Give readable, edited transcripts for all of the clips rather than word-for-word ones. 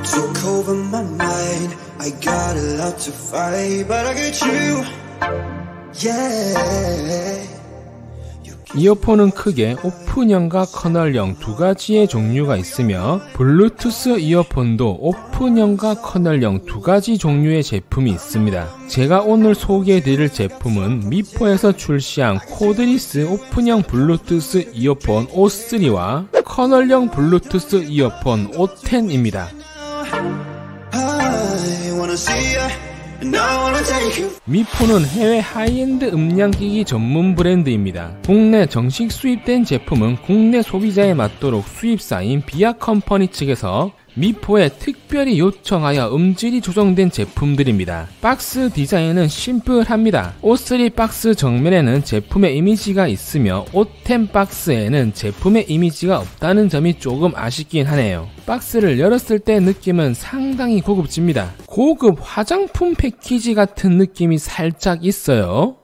took over my mind. I got a lot to fight, but I get you. Yeah. 이어폰은 크게 오픈형과 커널형 두 가지의 종류가 있으며 블루투스 이어폰도 오픈형과 커널형 두 가지 종류의 제품이 있습니다. 제가 오늘 소개해드릴 제품은 미포에서 출시한 코드리스 오픈형 블루투스 이어폰 O3와 커널형 블루투스 이어폰 O10입니다. 미포는 해외 하이엔드 음량기기 전문 브랜드입니다. 국내 정식 수입된 제품은 국내 소비자에 맞도록 수입사인 비아컴퍼니 측에서 미포에 특별히 요청하여 음질이 조정된 제품들입니다. 박스 디자인은 심플합니다. O3 박스 정면에는 제품의 이미지가 있으며 O10 박스에는 제품의 이미지가 없다는 점이 조금 아쉽긴 하네요. 박스를 열었을 때 느낌은 상당히 고급집니다. 고급 화장품 패키지 같은 느낌이 살짝 있어요.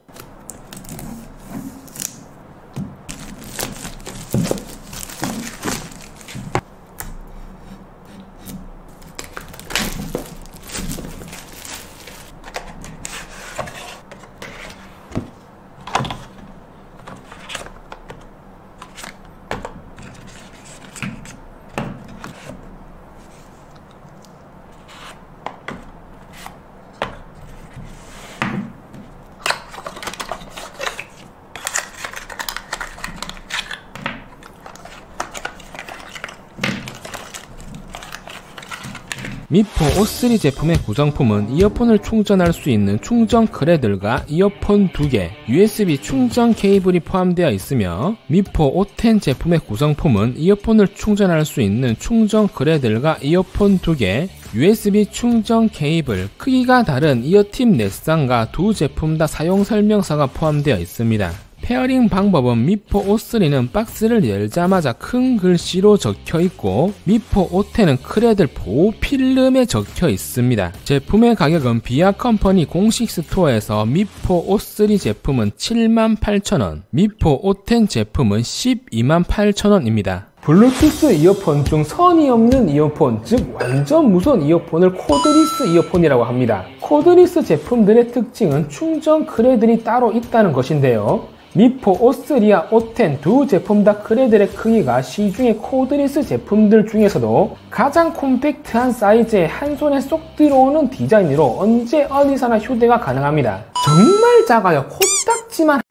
미포 O3 제품의 구성품은 이어폰을 충전할 수 있는 충전 크레들과 이어폰 2개, USB 충전 케이블이 포함되어 있으며 미포 O10 제품의 구성품은 이어폰을 충전할 수 있는 충전 크레들과 이어폰 2개, USB 충전 케이블, 크기가 다른 이어팁 넷쌍과 두 제품 다 사용 설명서가 포함되어 있습니다. 페어링 방법은 미포 O3는 박스를 열자마자 큰 글씨로 적혀있고 미포 O10은 크레들 보호 필름에 적혀 있습니다. 제품의 가격은 비아컴퍼니 공식 스토어에서 미포 O3 제품은 78,000원, 미포 O10 제품은 128,000원입니다. 블루투스 이어폰 중 선이 없는 이어폰, 즉 완전 무선 이어폰을 코드리스 이어폰이라고 합니다. 코드리스 제품들의 특징은 충전 크레들이 따로 있다는 것인데요. 미포 O3와 O10 두 제품 다 크레들의 크기가 시중의 코드리스 제품들 중에서도 가장 콤팩트한 사이즈에 한 손에 쏙 들어오는 디자인으로 언제 어디서나 휴대가 가능합니다. 정말 작아요. 코딱지만.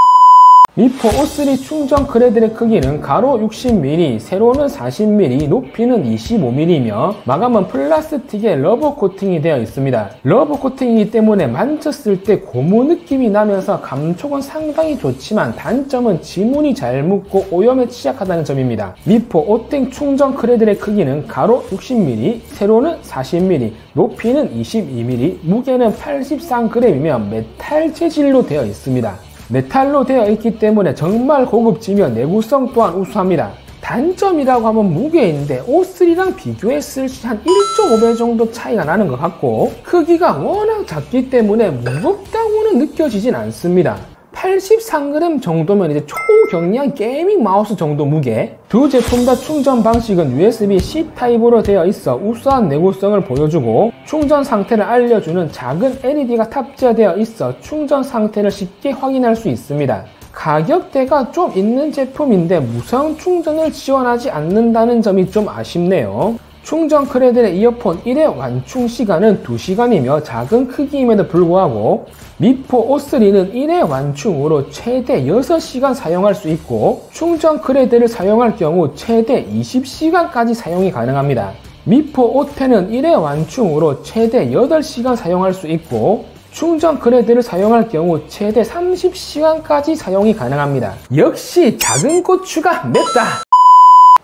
미포 O3 충전 크레들의 크기는 가로 60mm, 세로는 40mm, 높이는 25mm이며 마감은 플라스틱에 러버 코팅이 되어 있습니다. 러버 코팅이기 때문에 만졌을 때 고무 느낌이 나면서 감촉은 상당히 좋지만 단점은 지문이 잘 묻고 오염에 취약하다는 점입니다. 미포 O10 충전 크레들의 크기는 가로 60mm, 세로는 40mm, 높이는 22mm, 무게는 83g이며 메탈 재질로 되어 있습니다. 메탈로 되어 있기 때문에 정말 고급지며 내구성 또한 우수합니다. 단점이라고 하면 무게인데 O3랑 비교했을 때 한 1.5배 정도 차이가 나는 것 같고 크기가 워낙 작기 때문에 무겁다고는 느껴지진 않습니다. 83g 정도면 이제 초경량 게이밍 마우스 정도 무게. 두 제품 다 충전 방식은 USB-C 타입으로 되어 있어 우수한 내구성을 보여주고 충전 상태를 알려주는 작은 LED가 탑재되어 있어 충전 상태를 쉽게 확인할 수 있습니다. 가격대가 좀 있는 제품인데 무선 충전을 지원하지 않는다는 점이 좀 아쉽네요. 충전 크레들의 이어폰 1회 완충 시간은 2시간이며 작은 크기임에도 불구하고 미포 O3는 1회 완충으로 최대 6시간 사용할 수 있고 충전 크레들을 사용할 경우 최대 20시간까지 사용이 가능합니다. 미포 O10은 1회 완충으로 최대 8시간 사용할 수 있고 충전 크레들을 사용할 경우 최대 30시간까지 사용이 가능합니다. 역시 작은 고추가 맵다!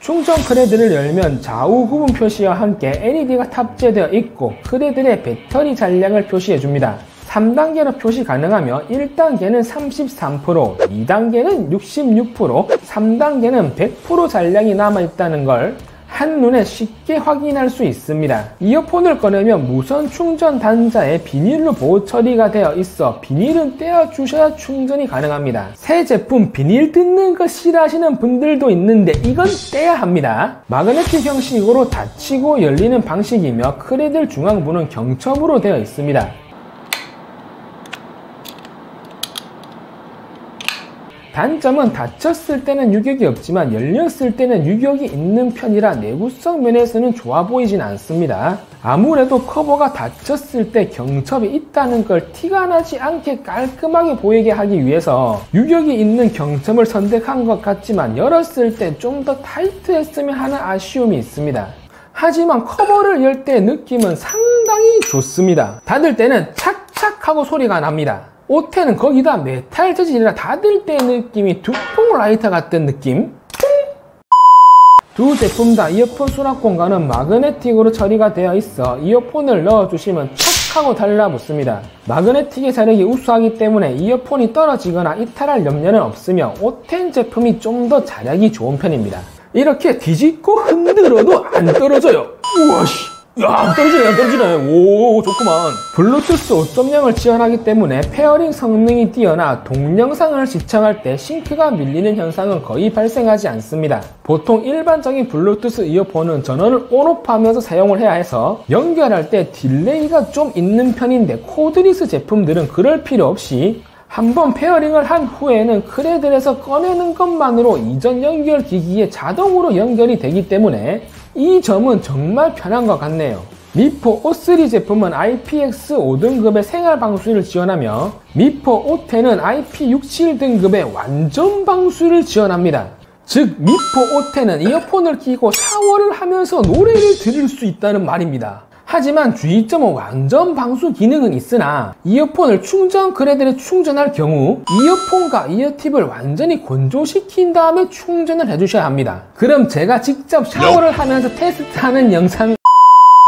충전 크레들을 열면 좌우 구분 표시와 함께 LED가 탑재되어 있고 크레들의 배터리 잔량을 표시해줍니다. 3단계로 표시 가능하며 1단계는 33%, 2단계는 66%, 3단계는 100% 잔량이 남아있다는 걸 한눈에 쉽게 확인할 수 있습니다. 이어폰을 꺼내면 무선 충전 단자에 비닐로 보호 처리가 되어 있어 비닐은 떼어주셔야 충전이 가능합니다. 새 제품 비닐 뜯는 거 싫어하시는 분들도 있는데 이건 떼야 합니다. 마그네틱 형식으로 닫히고 열리는 방식이며 크레들 중앙부는 경첩으로 되어 있습니다. 단점은 닫혔을 때는 유격이 없지만 열렸을 때는 유격이 있는 편이라 내구성 면에서는 좋아 보이진 않습니다. 아무래도 커버가 닫혔을 때 경첩이 있다는 걸 티가 나지 않게 깔끔하게 보이게 하기 위해서 유격이 있는 경첩을 선택한 것 같지만 열었을 때 좀 더 타이트했으면 하는 아쉬움이 있습니다. 하지만 커버를 열 때의 느낌은 상당히 좋습니다. 닫을 때는 착착하고 소리가 납니다. 오텐은 거기다 메탈 재질이라 닫을 때의 느낌이 두통 라이터 같은 느낌? 두 제품 다 이어폰 수납 공간은 마그네틱으로 처리가 되어 있어 이어폰을 넣어주시면 척 하고 달라붙습니다. 마그네틱의 자력이 우수하기 때문에 이어폰이 떨어지거나 이탈할 염려는 없으며 오텐 제품이 좀 더 자력이 좋은 편입니다. 이렇게 뒤집고 흔들어도 안 떨어져요. 우와씨, 야, 떨어지네. 오, 좋구만. 블루투스 5.0을 지원하기 때문에 페어링 성능이 뛰어나 동영상을 시청할 때 싱크가 밀리는 현상은 거의 발생하지 않습니다. 보통 일반적인 블루투스 이어폰은 전원을 온오프하면서 사용을 해야 해서 연결할 때 딜레이가 좀 있는 편인데 코드리스 제품들은 그럴 필요 없이 한번 페어링을 한 후에는 크레들에서 꺼내는 것만으로 이전 연결 기기에 자동으로 연결이 되기 때문에 이 점은 정말 편한 것 같네요. 미포 O3 제품은 IPX 5등급의 생활 방수를 지원하며 미포 O10은 IP67 등급의 완전 방수를 지원합니다. 즉 미포 O10은 이어폰을 끼고 샤워를 하면서 노래를 들을 수 있다는 말입니다. 하지만 주의점은 완전 방수 기능은 있으나 이어폰을 충전 크레들에 충전할 경우 이어폰과 이어팁을 완전히 건조시킨 다음에 충전을 해주셔야 합니다. 그럼 제가 직접 샤워를 하면서 테스트하는 영상.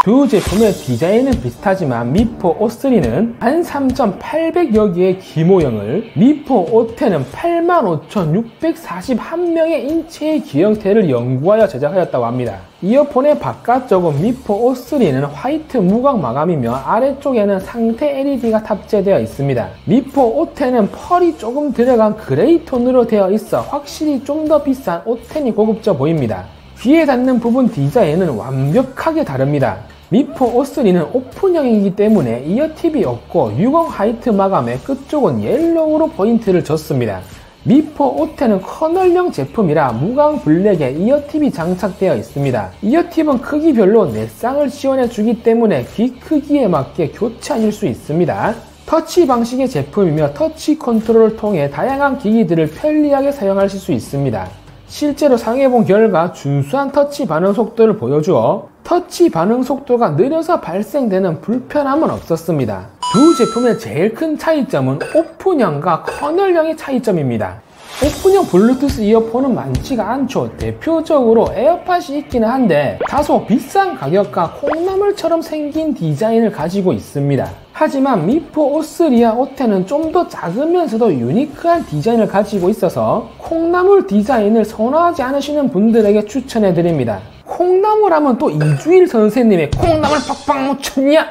두 제품의 디자인은 비슷하지만 미포 O3는 한 3,800여 개의 기모형을, 미포 O10은 85,641명의 인체의 기형태를 연구하여 제작하였다고 합니다. 이어폰의 바깥쪽은 미포 O3는 화이트 무광 마감이며 아래쪽에는 상태 LED가 탑재되어 있습니다. 미포 O10은 펄이 조금 들어간 그레이 톤으로 되어 있어 확실히 좀 더 비싼 O10이 고급져 보입니다. 귀에 닿는 부분 디자인은 완벽하게 다릅니다. 미포 O3는 오픈형이기 때문에 이어팁이 없고 유광 화이트 마감에 끝쪽은 옐로우로 포인트를 줬습니다. 미포 O10은 커널형 제품이라 무광 블랙에 이어팁이 장착되어 있습니다. 이어팁은 크기별로 4쌍을 지원해주기 때문에 귀 크기에 맞게 교체하실 수 있습니다. 터치 방식의 제품이며 터치 컨트롤을 통해 다양한 기기들을 편리하게 사용하실 수 있습니다. 실제로 사용해본 결과 준수한 터치 반응 속도를 보여주어 터치 반응 속도가 느려서 발생되는 불편함은 없었습니다. 두 제품의 제일 큰 차이점은 오픈형과 커널형의 차이점입니다. 오픈형 블루투스 이어폰은 많지가 않죠. 대표적으로 에어팟이 있기는 한데 다소 비싼 가격과 콩나물처럼 생긴 디자인을 가지고 있습니다. 하지만 미포 O3와 O10은 좀 더 작으면서도 유니크한 디자인을 가지고 있어서 콩나물 디자인을 선호하지 않으시는 분들에게 추천해드립니다. 콩나물하면 또 이주일 선생님의 콩나물 팍팍 묻혔냐?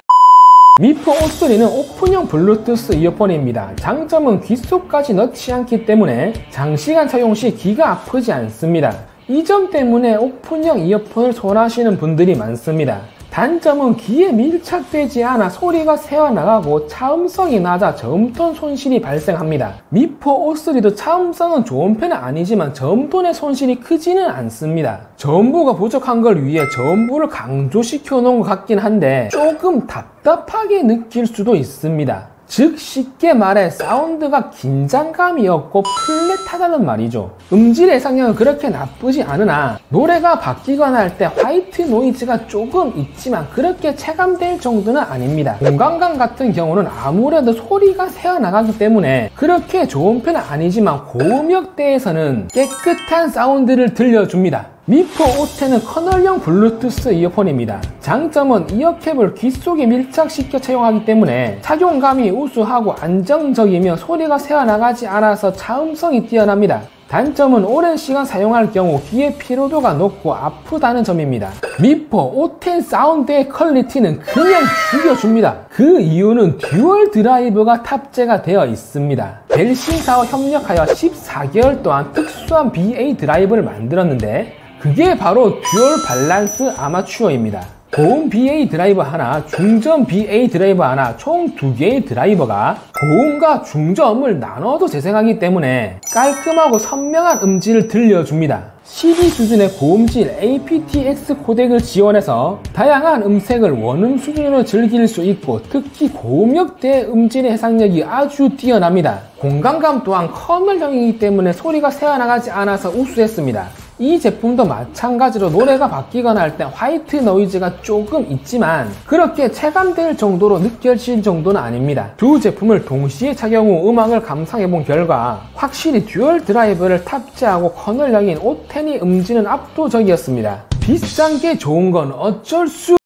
미포 O3는 오픈형 블루투스 이어폰입니다. 장점은 귀 속까지 넣지 않기 때문에 장시간 사용 시 귀가 아프지 않습니다. 이 점 때문에 오픈형 이어폰을 선호하시는 분들이 많습니다. 단점은 귀에 밀착되지 않아 소리가 새어나가고 차음성이 낮아 저음톤 손실이 발생합니다. 미포 O3도 차음성은 좋은 편은 아니지만 저음톤의 손실이 크지는 않습니다. 저음부가 부족한 걸 위해 저음부를 강조시켜 놓은 것 같긴 한데 조금 답답하게 느낄 수도 있습니다. 즉 쉽게 말해 사운드가 긴장감이 없고 플랫하다는 말이죠. 음질 예상량은 그렇게 나쁘지 않으나 노래가 바뀌거나 할 때 화이트 노이즈가 조금 있지만 그렇게 체감될 정도는 아닙니다. 공간감 같은 경우는 아무래도 소리가 새어나가기 때문에 그렇게 좋은 편은 아니지만 고음역대에서는 깨끗한 사운드를 들려줍니다. 미포 O10은 커널형 블루투스 이어폰입니다. 장점은 이어캡을 귀 속에 밀착시켜 착용하기 때문에 착용감이 우수하고 안정적이며 소리가 새어나가지 않아서 차음성이 뛰어납니다. 단점은 오랜 시간 사용할 경우 귀의 피로도가 높고 아프다는 점입니다. 미포 O10 사운드의 퀄리티는 그냥 죽여줍니다. 그 이유는 듀얼 드라이버가 탑재가 되어 있습니다. 벨 신사와 협력하여 14개월 동안 특수한 BA 드라이버를 만들었는데 그게 바로 듀얼 밸런스 아마추어입니다. 고음 BA 드라이버 하나, 중점 BA 드라이버 하나, 총 2개의 드라이버가 고음과 중저음을 나눠서 재생하기 때문에 깔끔하고 선명한 음질을 들려줍니다. CD 수준의 고음질 aptX 코덱을 지원해서 다양한 음색을 원음 수준으로 즐길 수 있고 특히 고음역대의 음질의 해상력이 아주 뛰어납니다. 공간감 또한 커널형이기 때문에 소리가 새어나가지 않아서 우수했습니다. 이 제품도 마찬가지로 노래가 바뀌거나 할 때 화이트 노이즈가 조금 있지만 그렇게 체감될 정도로 느껴질 정도는 아닙니다. 두 제품을 동시에 착용 후 음악을 감상해본 결과 확실히 듀얼 드라이버를 탑재하고 커널형인 O10의 음질은 압도적이었습니다. 비싼 게 좋은 건 어쩔 수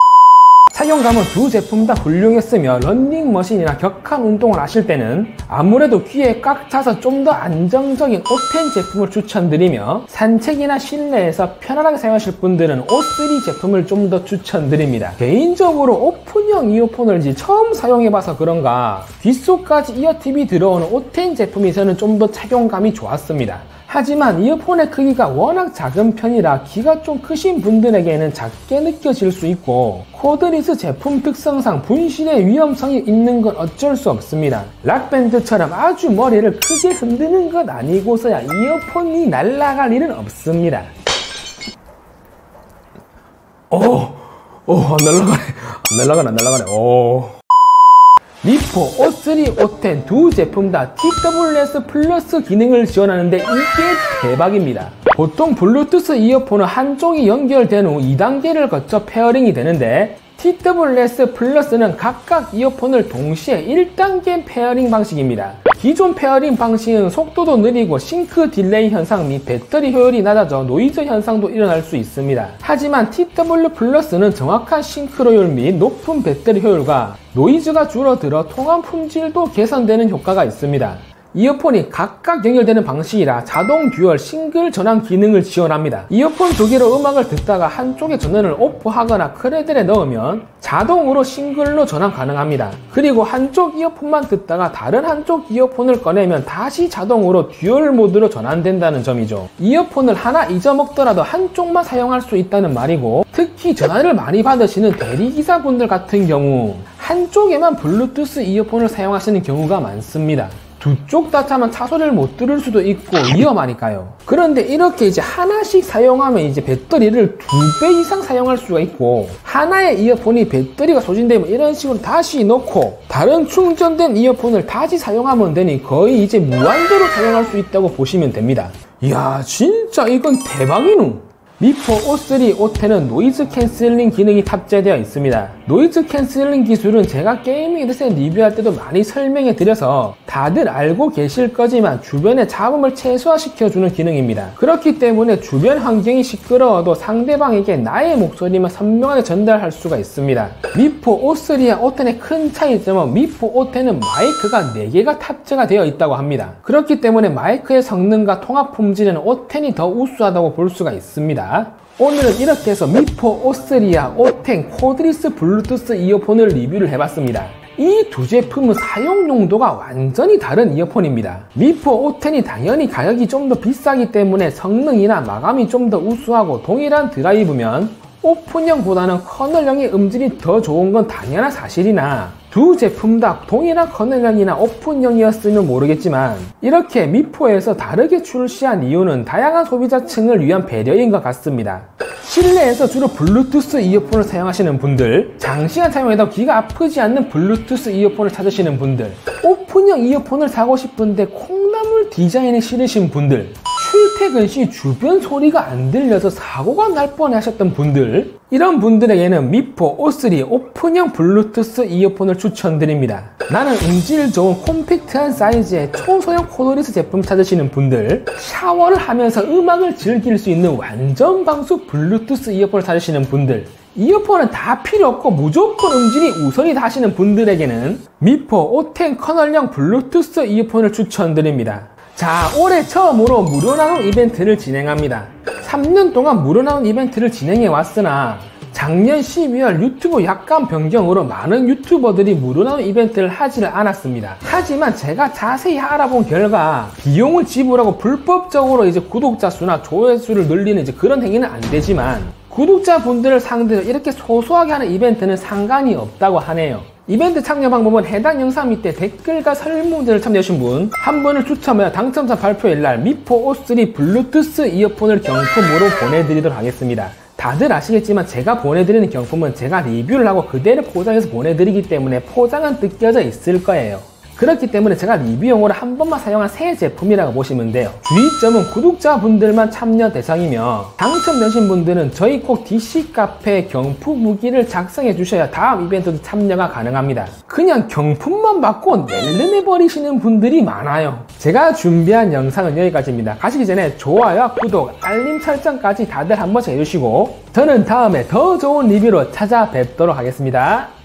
착용감은 두 제품 다 훌륭했으며 런닝머신이나 격한 운동을 하실 때는 아무래도 귀에 꽉 차서 좀 더 안정적인 O10 제품을 추천드리며 산책이나 실내에서 편안하게 사용하실 분들은 O3 제품을 좀 더 추천드립니다. 개인적으로 오픈형 이어폰을 이제 처음 사용해봐서 그런가 귓속까지 이어팁이 들어오는 O10 제품이 저는 좀 더 착용감이 좋았습니다. 하지만 이어폰의 크기가 워낙 작은 편이라 귀가 좀 크신 분들에게는 작게 느껴질 수 있고 코드리스 제품 특성상 분실의 위험성이 있는 건 어쩔 수 없습니다. 락밴드처럼 아주 머리를 크게 흔드는 것 아니고서야 이어폰이 날아갈 일은 없습니다. 안 날아가네. 미포 O3, O10 두 제품 다 TWS 플러스 기능을 지원하는데 이게 대박입니다. 보통 블루투스 이어폰은 한쪽이 연결된 후 2단계를 거쳐 페어링이 되는데 TWS 플러스는 각각 이어폰을 동시에 1단계 페어링 방식입니다. 기존 페어링 방식은 속도도 느리고 싱크 딜레이 현상 및 배터리 효율이 낮아져 노이즈 현상도 일어날 수 있습니다. 하지만 TW 플러스는 정확한 싱크로율 및 높은 배터리 효율과 노이즈가 줄어들어 통화 품질도 개선되는 효과가 있습니다. 이어폰이 각각 연결되는 방식이라 자동 듀얼 싱글 전환 기능을 지원합니다. 이어폰 두 개로 음악을 듣다가 한쪽의 전원을 오프하거나 크레들에 넣으면 자동으로 싱글로 전환 가능합니다. 그리고 한쪽 이어폰만 듣다가 다른 한쪽 이어폰을 꺼내면 다시 자동으로 듀얼 모드로 전환된다는 점이죠. 이어폰을 하나 잊어먹더라도 한쪽만 사용할 수 있다는 말이고 특히 전화를 많이 받으시는 대리기사분들 같은 경우 한쪽에만 블루투스 이어폰을 사용하시는 경우가 많습니다. 두 쪽 다 차면 차소리를 못 들을 수도 있고 위험하니까요. 그런데 이렇게 이제 하나씩 사용하면 이제 배터리를 2배 이상 사용할 수가 있고 하나의 이어폰이 배터리가 소진되면 이런 식으로 다시 넣고 다른 충전된 이어폰을 다시 사용하면 되니 거의 이제 무한대로 사용할 수 있다고 보시면 됩니다. 이야 진짜 이건 대박이누. 미포 O3, O10은 노이즈 캔슬링 기능이 탑재되어 있습니다. 노이즈 캔슬링 기술은 제가 게이밍 헤드셋 리뷰할 때도 많이 설명해 드려서 다들 알고 계실 거지만 주변의 잡음을 최소화시켜주는 기능입니다. 그렇기 때문에 주변 환경이 시끄러워도 상대방에게 나의 목소리만 선명하게 전달할 수가 있습니다. 미포 O3와 O10의 큰 차이점은 미포 O10은 마이크가 4개가 탑재가 되어 있다고 합니다. 그렇기 때문에 마이크의 성능과 통합 품질은 O10이 더 우수하다고 볼 수가 있습니다. 오늘은 이렇게 해서 미포 O3와 O10 코드리스 블루투스 이어폰을 리뷰를 해봤습니다. 이 두 제품은 사용 용도가 완전히 다른 이어폰입니다. 미포 O10이 당연히 가격이 좀 더 비싸기 때문에 성능이나 마감이 좀 더 우수하고 동일한 드라이브면 오픈형보다는 커널형의 음질이 더 좋은 건 당연한 사실이나 두 제품 다 동일한 커널형이나 오픈형이었으면 모르겠지만 이렇게 미포에서 다르게 출시한 이유는 다양한 소비자층을 위한 배려인 것 같습니다. 실내에서 주로 블루투스 이어폰을 사용하시는 분들, 장시간 사용해도 귀가 아프지 않는 블루투스 이어폰을 찾으시는 분들, 오픈형 이어폰을 사고 싶은데 콩나물 디자인이 싫으신 분들, 출퇴근 시 주변 소리가 안 들려서 사고가 날 뻔해 하셨던 분들, 이런 분들에게는 미포 O3 오픈형 블루투스 이어폰을 추천드립니다. 나는 음질 좋은 콤팩트한 사이즈의 초소형 코드리스 제품 찾으시는 분들, 샤워를 하면서 음악을 즐길 수 있는 완전 방수 블루투스 이어폰을 찾으시는 분들, 이어폰은 다 필요 없고 무조건 음질이 우선이다 하시는 분들에게는 미포 O10 커널형 블루투스 이어폰을 추천드립니다. 자, 올해 처음으로 무료 나눔 이벤트를 진행합니다. 3년 동안 무료 나눔 이벤트를 진행해 왔으나 작년 12월 유튜브 약관 변경으로 많은 유튜버들이 무료 나눔 이벤트를 하지를 않았습니다. 하지만 제가 자세히 알아본 결과 비용을 지불하고 불법적으로 이제 구독자 수나 조회수를 늘리는 이제 그런 행위는 안 되지만 구독자분들을 상대로 이렇게 소소하게 하는 이벤트는 상관이 없다고 하네요. 이벤트 참여 방법은 해당 영상 밑에 댓글과 설문들을 참여하신 분 한 분을 추첨하여 당첨자 발표일날 미포 O3 블루투스 이어폰을 경품으로 보내드리도록 하겠습니다. 다들 아시겠지만 제가 보내드리는 경품은 제가 리뷰를 하고 그대로 포장해서 보내드리기 때문에 포장은 뜯겨져 있을 거예요. 그렇기 때문에 제가 리뷰용으로 한 번만 사용한 새 제품이라고 보시면 돼요. 주의점은 구독자분들만 참여 대상이며 당첨되신 분들은 저희 꼭 DC 카페 경품 무기를 작성해 주셔야 다음 이벤트도 참여가 가능합니다. 그냥 경품만 받고 낼름해 버리시는 분들이 많아요. 제가 준비한 영상은 여기까지입니다. 가시기 전에 좋아요, 구독, 알림 설정까지 다들 한 번씩 해주시고 저는 다음에 더 좋은 리뷰로 찾아뵙도록 하겠습니다.